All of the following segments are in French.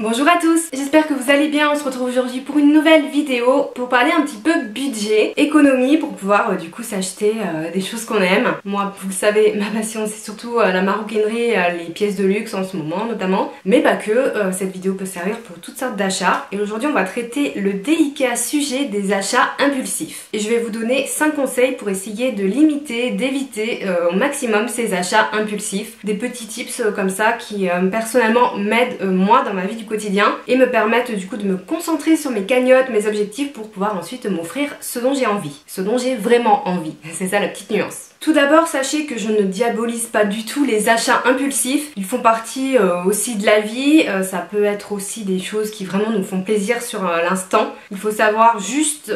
Bonjour à tous, j'espère que vous allez bien. On se retrouve aujourd'hui pour une nouvelle vidéo pour parler un petit peu budget, économie, pour pouvoir du coup s'acheter des choses qu'on aime. Moi, vous le savez, ma passion c'est surtout la maroquinerie, les pièces de luxe en ce moment notamment, mais pas que. Cette vidéo peut servir pour toutes sortes d'achats et aujourd'hui on va traiter le délicat sujet des achats impulsifs. Et je vais vous donner 5 conseils pour essayer de limiter, d'éviter au maximum ces achats impulsifs. Des petits tips comme ça qui personnellement m'aident moi dans ma vie du quotidien et me permettent du coup de me concentrer sur mes cagnottes, mes objectifs pour pouvoir ensuite m'offrir ce dont j'ai envie, ce dont j'ai vraiment envie. C'est ça la petite nuance. Tout d'abord, sachez que je ne diabolise pas du tout les achats impulsifs. Ils font partie aussi de la vie. Ça peut être aussi des choses qui vraiment nous font plaisir sur l'instant. Il faut savoir juste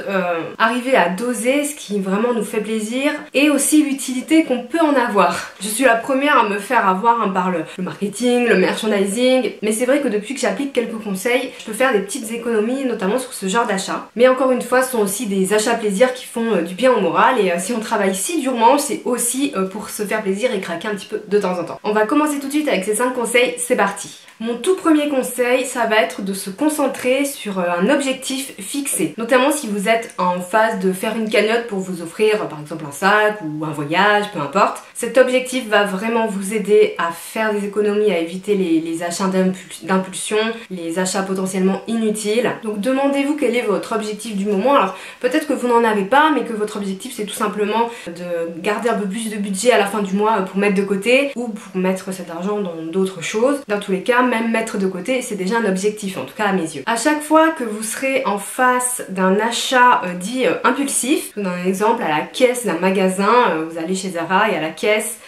arriver à doser ce qui vraiment nous fait plaisir et aussi l'utilité qu'on peut en avoir. Je suis la première à me faire avoir par le marketing, le merchandising. Mais c'est vrai que depuis que j'applique quelques conseils, je peux faire des petites économies, notamment sur ce genre d'achat. Mais encore une fois, ce sont aussi des achats plaisir qui font du bien au moral. Et si on travaille si durement, c'est aussi pour se faire plaisir et craquer un petit peu de temps en temps. On va commencer tout de suite avec ces 5 conseils, c'est parti. Mon tout premier conseil, ça va être de se concentrer sur un objectif fixé. Notamment si vous êtes en phase de faire une cagnotte pour vous offrir par exemple un sac ou un voyage, peu importe. Cet objectif va vraiment vous aider à faire des économies, à éviter les achats d'impulsion, les achats potentiellement inutiles. Donc demandez-vous quel est votre objectif du moment. Alors peut-être que vous n'en avez pas, mais que votre objectif c'est tout simplement de garder un peu plus de budget à la fin du mois pour mettre de côté ou pour mettre cet argent dans d'autres choses. Dans tous les cas, même mettre de côté, c'est déjà un objectif, en tout cas à mes yeux. À chaque fois que vous serez en face d'un achat dit impulsif, je vous donne un exemple, à la caisse d'un magasin, vous allez chez Zara et à la caisse,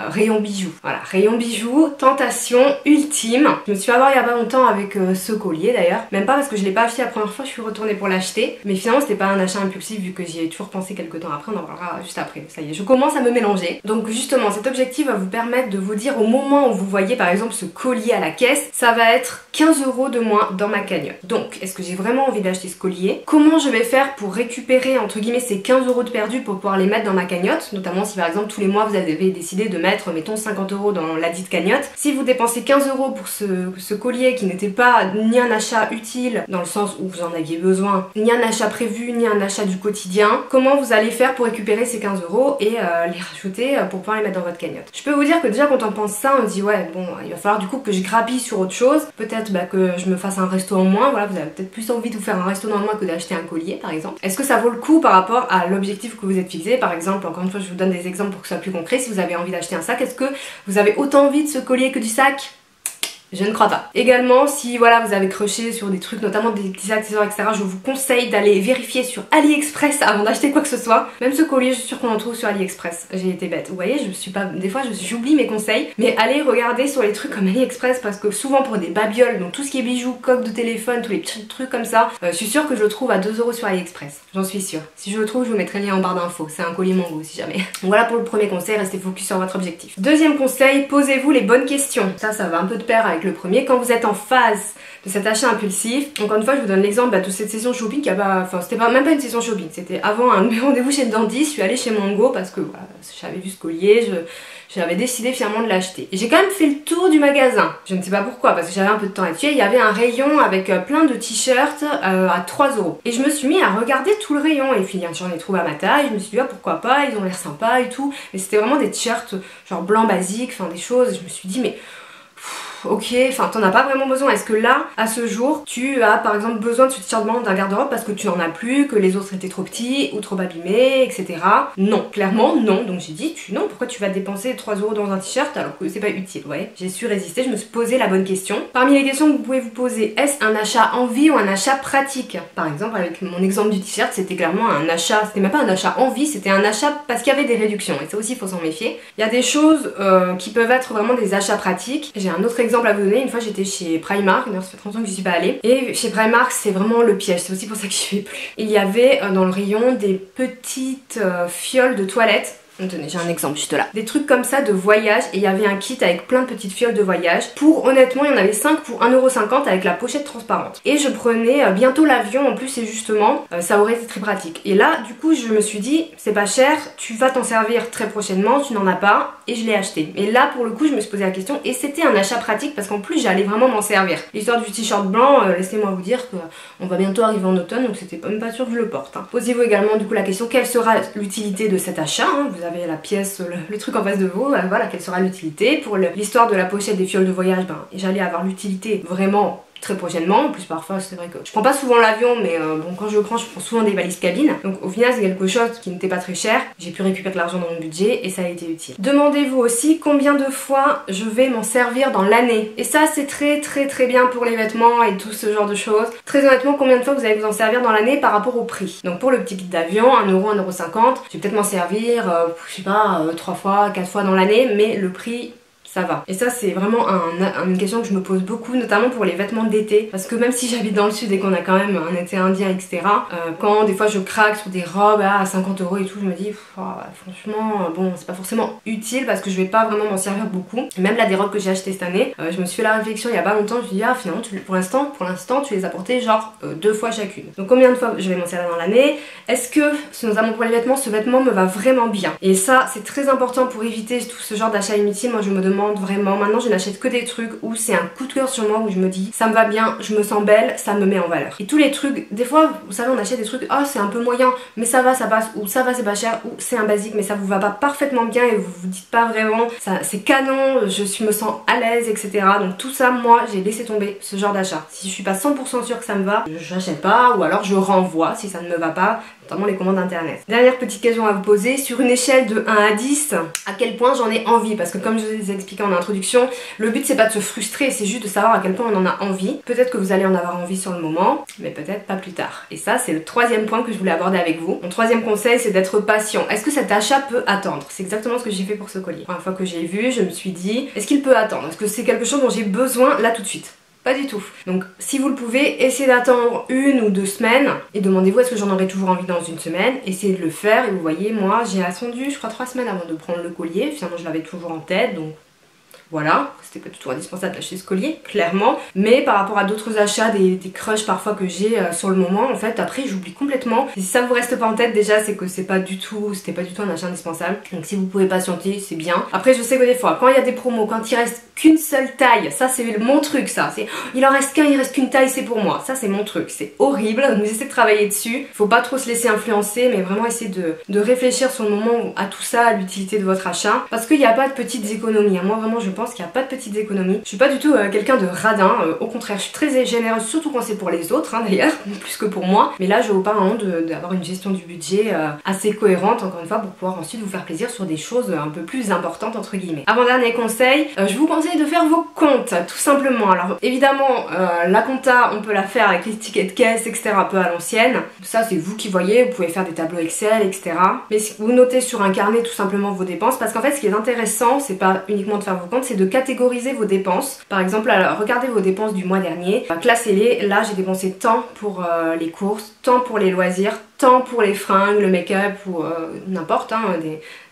rayon bijoux. Voilà, rayon bijoux, tentation ultime. Je me suis fait avoir il y a pas longtemps avec ce collier d'ailleurs. Même pas parce que je l'ai pas acheté la première fois, je suis retournée pour l'acheter. Mais finalement c'était pas un achat impulsif vu que j'y ai toujours pensé quelques temps après, on en parlera juste après. Ça y est, je commence à me mélanger. Donc justement, cet objectif va vous permettre de vous dire au moment où vous voyez par exemple ce collier à la caisse, ça va être 15 € de moins dans ma cagnotte. Donc, est-ce que j'ai vraiment envie d'acheter ce collier? Comment je vais faire pour récupérer entre guillemets ces 15 € de perdus pour pouvoir les mettre dans ma cagnotte? Notamment si par exemple tous les mois vous avez décidé de mettre, mettons 50 € dans la dite cagnotte. Si vous dépensez 15 € pour ce collier qui n'était pas ni un achat utile dans le sens où vous en aviez besoin, ni un achat prévu, ni un achat du quotidien, comment vous allez faire pour récupérer ces 15 € et les rajouter pour pouvoir les mettre dans votre cagnotte? Je peux vous dire que déjà quand on pense ça, on se dit ouais bon, il va falloir du coup que je grappille sur autre chose, peut-être que je me fasse un resto en moins, voilà, vous avez peut-être plus envie de vous faire un resto en moins que d'acheter un collier par exemple. Est-ce que ça vaut le coup par rapport à l'objectif que vous êtes fixé? Par exemple, encore une fois je vous donne des exemples pour que ce soit plus concret. Si vous avez envie d'acheter un sac, est-ce que vous avez autant envie de ce collier que du sac? Je ne crois pas. Également, si voilà vous avez croché sur des trucs, notamment des petits accessoires, etc., je vous conseille d'aller vérifier sur AliExpress avant d'acheter quoi que ce soit. Même ce collier, je suis sûre qu'on en trouve sur AliExpress. J'ai été bête. Vous voyez, je suis pas. Des fois, j'oublie mes conseils. Mais allez regarder sur les trucs comme AliExpress parce que souvent pour des babioles, donc tout ce qui est bijoux, coques de téléphone, tous les petits trucs comme ça, je suis sûre que je le trouve à 2 € sur AliExpress. J'en suis sûre. Si je le trouve, je vous mettrai le lien en barre d'infos. C'est un collier Mango si jamais. Donc voilà pour le premier conseil, restez focus sur votre objectif. Deuxième conseil, posez-vous les bonnes questions. Ça va un peu de pair avec le premier. Quand vous êtes en phase de cet achat impulsif, encore une fois je vous donne l'exemple de cette session shopping qui a pas, enfin c'était même pas une session shopping, c'était avant un rendez-vous chez le dentiste. Je suis allée chez Mango parce que voilà, j'avais vu ce collier, j'avais décidé finalement de l'acheter. Et j'ai quand même fait le tour du magasin. Je ne sais pas pourquoi, parce que j'avais un peu de temps là-dessus. Il y avait un rayon avec plein de t-shirts à 3 €. Et je me suis mis à regarder tout le rayon. Et puis j'en ai trouvé à ma taille. Je me suis dit, ah, pourquoi pas, ils ont l'air sympas et tout. Mais c'était vraiment des t-shirts genre blanc basique, enfin des choses. Et je me suis dit, mais ok, enfin t'en as pas vraiment besoin. Est-ce que là, à ce jour, tu as par exemple besoin de ce t-shirt blanc d'un garde-robe parce que tu n'en as plus, que les autres étaient trop petits ou trop abîmés, etc. Non, clairement non. Donc j'ai dit, non, pourquoi tu vas dépenser 3 € dans un t-shirt alors que c'est pas utile, ouais. J'ai su résister, je me suis posé la bonne question. Parmi les questions que vous pouvez vous poser, est-ce un achat envie ou un achat pratique? Par exemple, avec mon exemple du t-shirt, c'était clairement un achat, c'était même pas un achat envie, c'était un achat parce qu'il y avait des réductions. Et ça aussi, il faut s'en méfier. Il y a des choses qui peuvent être vraiment des achats pratiques. J'ai un autre exemple à vous donner. Une fois j'étais chez Primark, d'ailleurs ça fait 30 ans que je suis pas allée, et chez Primark c'est vraiment le piège, c'est aussi pour ça que j'y vais plus. Il y avait dans le rayon des petites fioles de toilette Tenez, j'ai un exemple juste là. Des trucs comme ça de voyage et il y avait un kit avec plein de petites fioles de voyage. Pour, honnêtement, il y en avait 5 pour 1,50 € avec la pochette transparente. Et je prenais bientôt l'avion en plus et justement, ça aurait été très pratique. Et là, du coup, je me suis dit, c'est pas cher, tu vas t'en servir très prochainement, tu n'en as pas et je l'ai acheté. Et là, pour le coup, je me suis posé la question et c'était un achat pratique parce qu'en plus, j'allais vraiment m'en servir. L'histoire du t-shirt blanc, laissez-moi vous dire qu'on va bientôt arriver en automne, donc c'était même pas sûr que je le porte. Hein. Posez-vous également du coup la question, quelle sera l'utilité de cet achat, hein. Vous avez la pièce, le truc en face de vous, voilà, quelle sera l'utilité. Pour l'histoire de la pochette des fioles de voyage, ben, j'allais avoir l'utilité vraiment très prochainement. En plus parfois c'est vrai que je prends pas souvent l'avion, mais bon, quand je le prends souvent des valises cabine, donc au final c'est quelque chose qui n'était pas très cher. J'ai pu récupérer de l'argent dans mon budget et ça a été utile. Demandez-vous aussi combien de fois je vais m'en servir dans l'année, et ça c'est très bien pour les vêtements et tout ce genre de choses. Très honnêtement, combien de fois vous allez vous en servir dans l'année par rapport au prix. Donc pour le petit kit d'avion, 1€, 1,50€, je vais peut-être m'en servir je sais pas 3 fois, 4 fois dans l'année, mais le prix ça va. Et ça c'est vraiment une question que je me pose beaucoup, notamment pour les vêtements d'été, parce que même si j'habite dans le sud et qu'on a quand même un été indien, etc., quand des fois je craque sur des robes à 50€ et tout, je me dis franchement bon, c'est pas forcément utile parce que je vais pas vraiment m'en servir beaucoup. Et même là, des robes que j'ai achetées cette année, je me suis fait la réflexion il y a pas longtemps, je me suis dit ah finalement pour l'instant tu les as portées genre 2 fois chacune. Donc combien de fois je vais m'en servir dans l'année? Est-ce que, notamment pour les vêtements, ce vêtement me va vraiment bien? Et ça c'est très important pour éviter tout ce genre d'achat inutile. Moi je me demande vraiment, maintenant je n'achète que des trucs où c'est un coup de cœur sur moi, où je me dis ça me va bien, je me sens belle, ça me met en valeur. Et tous les trucs, des fois vous savez on achète des trucs, oh c'est un peu moyen mais ça va, ça passe, ou ça va c'est pas cher, ou c'est un basique mais ça vous va pas parfaitement bien et vous vous dites pas vraiment ça c'est canon, me sens à l'aise, etc. Donc tout ça, moi j'ai laissé tomber ce genre d'achat. Si je suis pas 100% sûre que ça me va, je n'achète pas, ou alors je renvoie si ça ne me va pas, notamment les commandes internet. Dernière petite question à vous poser, sur une échelle de 1 à 10, à quel point j'en ai envie? Parce que comme je vous ai expliqué en introduction, le but c'est pas de se frustrer, c'est juste de savoir à quel point on en a envie. Peut-être que vous allez en avoir envie sur le moment, mais peut-être pas plus tard. Et ça c'est le troisième point que je voulais aborder avec vous. Mon troisième conseil c'est d'être patient. Est-ce que cet achat peut attendre? C'est exactement ce que j'ai fait pour ce collier. La première fois que j'ai vu, je me suis dit, est-ce qu'il peut attendre? Est-ce que c'est quelque chose dont j'ai besoin là tout de suite? Pas du tout. Donc si vous le pouvez, essayez d'attendre 1 ou 2 semaines et demandez-vous est-ce que j'en aurai toujours envie dans une semaine. Essayez de le faire et vous voyez, moi j'ai attendu je crois 3 semaines avant de prendre le collier. Finalement je l'avais toujours en tête, donc voilà, c'était pas du tout indispensable d'acheter ce collier, clairement. Mais par rapport à d'autres achats, des crushs parfois que j'ai sur le moment, en fait, après j'oublie complètement. Et si ça vous reste pas en tête déjà, c'est que c'était pas du tout un achat indispensable. Donc si vous pouvez patienter, c'est bien. Après je sais que des fois, quand il y a des promos, quand il reste qu'une seule taille, ça c'est mon truc ça. C'est il en reste qu'un, il reste qu'une taille, c'est pour moi. Ça c'est mon truc, c'est horrible. Donc j'essaie de travailler dessus. Faut pas trop se laisser influencer, mais vraiment essayer de réfléchir sur le moment à tout ça, à l'utilité de votre achat. Parce qu'il n'y a pas de petites économies. Moi vraiment je pense qu'il n'y a pas de petites économies. Je suis pas du tout quelqu'un de radin, au contraire je suis très généreuse, surtout quand c'est pour les autres d'ailleurs, plus que pour moi. Mais là je vous parle vraiment d'avoir une gestion du budget assez cohérente, encore une fois, pour pouvoir ensuite vous faire plaisir sur des choses un peu plus importantes entre guillemets. Avant-dernier conseil, je vous conseille de faire vos comptes, tout simplement. Alors évidemment la compta on peut la faire avec les tickets de caisse, etc. un peu à l'ancienne. Ça c'est vous qui voyez, vous pouvez faire des tableaux Excel, etc. Mais si vous notez sur un carnet tout simplement vos dépenses, parce qu'en fait ce qui est intéressant, c'est pas uniquement de faire vos comptes, c'est de catégoriser vos dépenses. Par exemple, alors, regardez vos dépenses du mois dernier, classez-les. Là j'ai dépensé tant pour les courses, tant pour les loisirs, tant pour les fringues, le make-up ou n'importe, hein,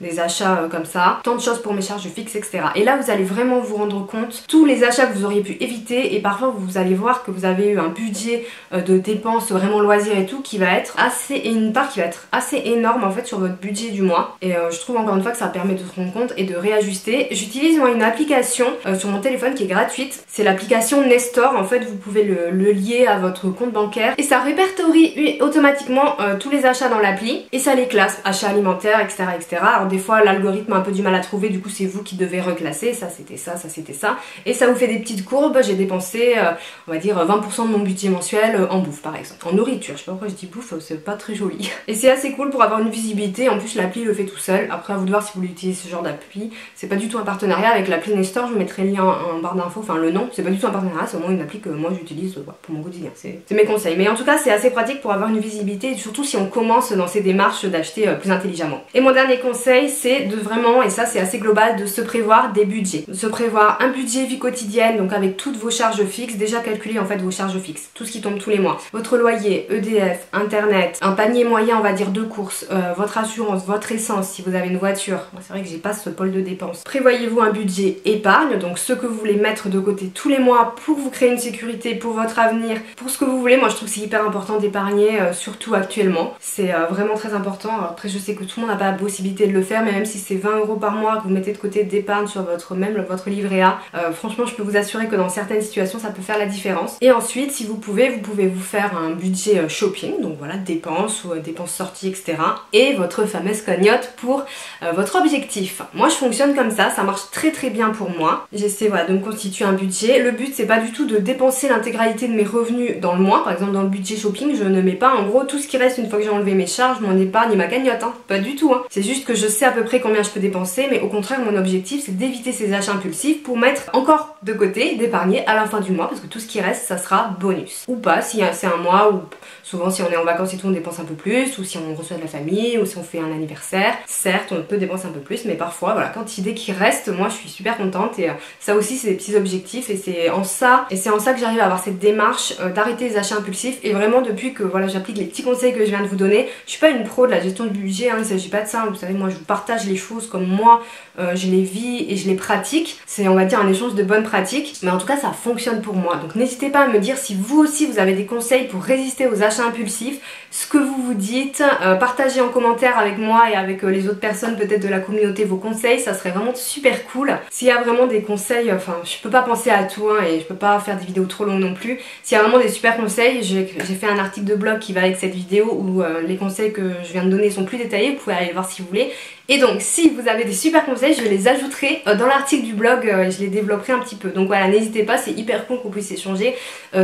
des achats comme ça, tant de choses pour mes charges fixes, etc. Et là vous allez vraiment vous rendre compte tous les achats que vous auriez pu éviter, et parfois vous allez voir que vous avez eu un budget de dépenses vraiment loisirs et tout qui va être une part qui va être assez énorme en fait sur votre budget du mois. Et je trouve encore une fois que ça permet de se rendre compte et de réajuster. J'utilise moi une application sur mon téléphone qui est gratuite, c'est l'application Nestor. En fait vous pouvez le lier à votre compte bancaire et ça répertorie automatiquement tous les achats dans l'appli et ça les classe, achats alimentaires, etc., etc. Alors des fois l'algorithme a un peu du mal à trouver, du coup c'est vous qui devez reclasser, ça c'était ça, ça c'était ça, et ça vous fait des petites courbes. J'ai dépensé on va dire 20% de mon budget mensuel en bouffe par exemple, en nourriture. Je sais pas pourquoi je dis bouffe, c'est pas très joli. Et c'est assez cool pour avoir une visibilité. En plus l'appli le fait tout seul. Après à vous de voir si vous voulez utiliser ce genre d'appli. C'est pas du tout un partenariat avec l'appli Nestor, je vous mettrai le lien en barre d'infos, enfin le nom. C'est pas du tout un partenariat, c'est au moins une appli que moi j'utilise pour mon quotidien. C'est mes conseils. Mais en tout cas c'est assez pratique pour avoir une visibilité et surtout surtout si on commence dans ces démarches d'acheter plus intelligemment. Et mon dernier conseil, c'est de vraiment, et ça c'est assez global, de se prévoir des budgets. De se prévoir un budget vie quotidienne, donc avec toutes vos charges fixes, déjà calculer en fait vos charges fixes, tout ce qui tombe tous les mois. Votre loyer, EDF, internet, un panier moyen on va dire de courses, votre assurance, votre essence si vous avez une voiture. C'est vrai que j'ai pas ce pôle de dépenses. Prévoyez-vous un budget épargne, donc ce que vous voulez mettre de côté tous les mois pour vous créer une sécurité, pour votre avenir, pour ce que vous voulez. Moi je trouve que c'est hyper important d'épargner, surtout actuellement. C'est vraiment très important. Alors, après je sais que tout le monde n'a pas la possibilité de le faire, mais même si c'est 20 € par mois que vous mettez de côté d'épargne sur votre livret A, franchement je peux vous assurer que dans certaines situations ça peut faire la différence. Et ensuite si vous pouvez vous faire un budget shopping, donc voilà, dépenses ou dépenses sorties, etc. Et votre fameuse cagnotte pour votre objectif. Moi je fonctionne comme ça marche très bien pour moi. J'essaie voilà, de me constituer un budget. Le but c'est pas du tout de dépenser l'intégralité de mes revenus dans le mois. Par exemple dans le budget shopping je ne mets pas en gros tout ce qui reste une fois que j'ai enlevé mes charges, mon épargne et ma cagnotte, hein. Pas du tout, hein. C'est juste que je sais à peu près combien je peux dépenser, mais au contraire mon objectif c'est d'éviter ces achats impulsifs pour mettre encore de côté, d'épargner à la fin du mois, parce que tout ce qui reste ça sera bonus. Ou pas, si c'est un mois où souvent si on est en vacances et tout on dépense un peu plus, ou si on reçoit de la famille, ou si on fait un anniversaire, certes on peut dépenser un peu plus, mais parfois voilà, quand il y a des qui restent, moi je suis super contente. Et ça aussi c'est des petits objectifs, et c'est en ça que j'arrive à avoir cette démarche d'arrêter les achats impulsifs. Et vraiment depuis que voilà j'applique les petits conseils que je viens de vous donner, je suis pas une pro de la gestion du budget, hein, il s'agit pas de ça, vous savez, moi je vous partage les choses comme moi je les vis et je les pratique. C'est on va dire un échange de bonnes pratiques, mais en tout cas ça fonctionne pour moi. Donc n'hésitez pas à me dire si vous aussi vous avez des conseils pour résister aux achats impulsifs, ce que vous vous dites, partagez en commentaire avec moi et avec les autres personnes peut-être de la communauté vos conseils, ça serait vraiment super cool. S'il y a vraiment des conseils, enfin je peux pas penser à tout, hein, et je peux pas faire des vidéos trop longues non plus. S'il y a vraiment des super conseils, j'ai fait un article de blog qui va avec cette vidéo où les conseils que je viens de donner sont plus détaillés, vous pouvez aller le voir si vous voulez. Et donc si vous avez des super conseils, je les ajouterai dans l'article du blog, je les développerai un petit peu. Donc voilà, n'hésitez pas, c'est hyper cool qu'on puisse échanger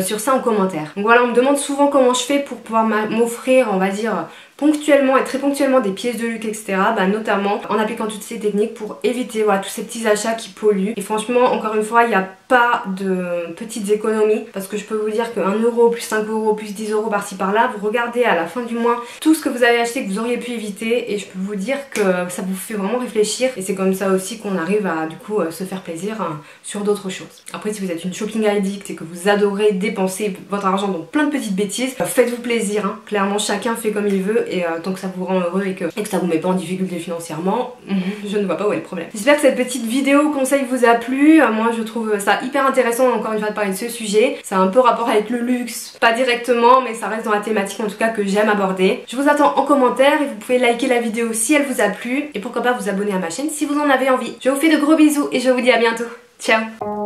sur ça en commentaire. Donc voilà, on me demande souvent comment je fais pour pouvoir m'offrir, on va dire, ponctuellement et très ponctuellement des pièces de luxe, etc. Bah, notamment en appliquant toutes ces techniques pour éviter voilà, tous ces petits achats qui polluent. Et franchement, encore une fois, il n'y a pas de petites économies, parce que je peux vous dire que 1 € plus 5 € plus 10 € par-ci par-là, vous regardez à la fin du mois tout ce que vous avez acheté que vous auriez pu éviter, et je peux vous dire que ça vous fait vraiment réfléchir. Et c'est comme ça aussi qu'on arrive à du coup se faire plaisir sur d'autres choses. Après, si vous êtes une shopping addict et que vous adorez dépenser votre argent dans plein de petites bêtises, faites-vous plaisir, hein. Clairement chacun fait comme il veut, et tant que ça vous rend heureux et que ça vous met pas en difficulté financièrement, je ne vois pas où est le problème. J'espère que cette petite vidéo conseil vous a plu. Moi je trouve ça hyper intéressant encore une fois de parler de ce sujet. Ça a un peu rapport avec le luxe, pas directement, mais ça reste dans la thématique en tout cas que j'aime aborder. Je vous attends en commentaire, et vous pouvez liker la vidéo si elle vous a plu, et pourquoi pas vous abonner à ma chaîne si vous en avez envie. Je vous fais de gros bisous et je vous dis à bientôt. Ciao.